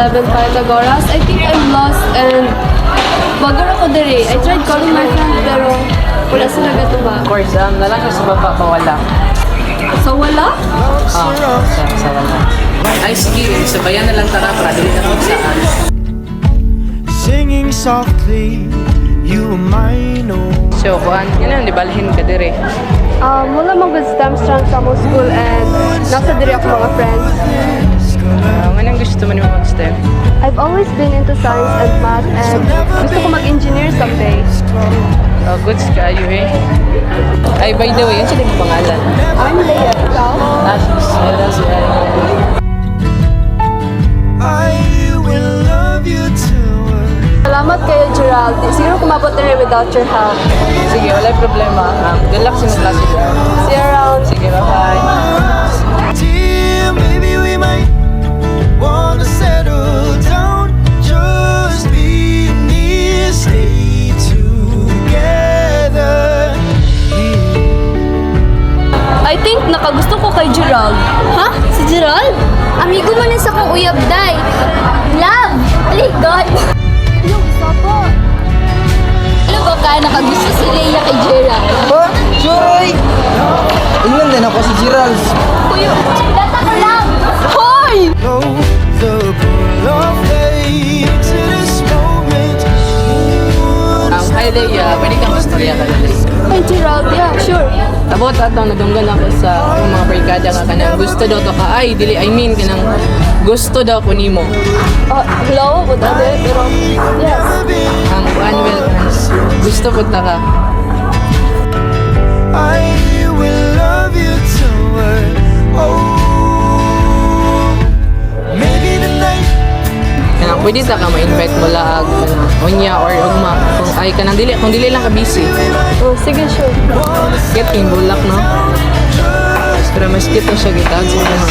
11 Pythagoras. I think I'm lost and bago ako diri. I tried calling my friend pero wala sila gatuba. Of course, nalang sa baba pa wala. So wala? Sa wala. Ay, sige, sabayan na lang tara para dili na kung saan. Singing softly, you were mine, oh. So, kuhan, yun ang nibalhin ka dire. Wala mong good stem strong sa mo school and nasa diri ako mga friends. Anong gusto mo naman mag-STEM? I've always been into science and math and gusto ko mag-engineer someday. Goods ka, eh. Ay, by the way, yun sila yung pangalan. I'm Leia. Ikaw? I will love you till Salamat kayo, Gerald. Siguro kumabot na rin without your help. Sige, wala problema. Good luck sa mga klase ko. See you around. Sige, bye-bye. dear, maybe we might wanna settle down. Just be near, stay together. I think nakagusto ko kay Gerald. Ha? Si Gerald? Amigo mo na sa kong uyab, day. Love! Aligon! Yung isa po. Ano ba ka nakagusto si Leia kay Gerald? Ha? Sure, ingon din ako si Gerald. Kuyo, data ko lang! Hoy! Know the pull of fate to this moment. Hi, Leia. Pwede kang mastorya ka na, Leia. Kay Gerald, yeah, sure. Abot atong nadunggan ako sa akong mga barkada nga kanang gusto daw to ka. Ay, dili, I mean, kanang gusto daw ko nimo. Hello, but pero yes. Ang annual gusto po ta ka. I will love you till we're old. Maybe tonight. Kanang pwede ta ka ma-invite mo laag kanang unya or ugma. Kung dili lang ka busy. Oh, sige, sure. Get king bulak no. Pero mas kita siya gitag sa mga.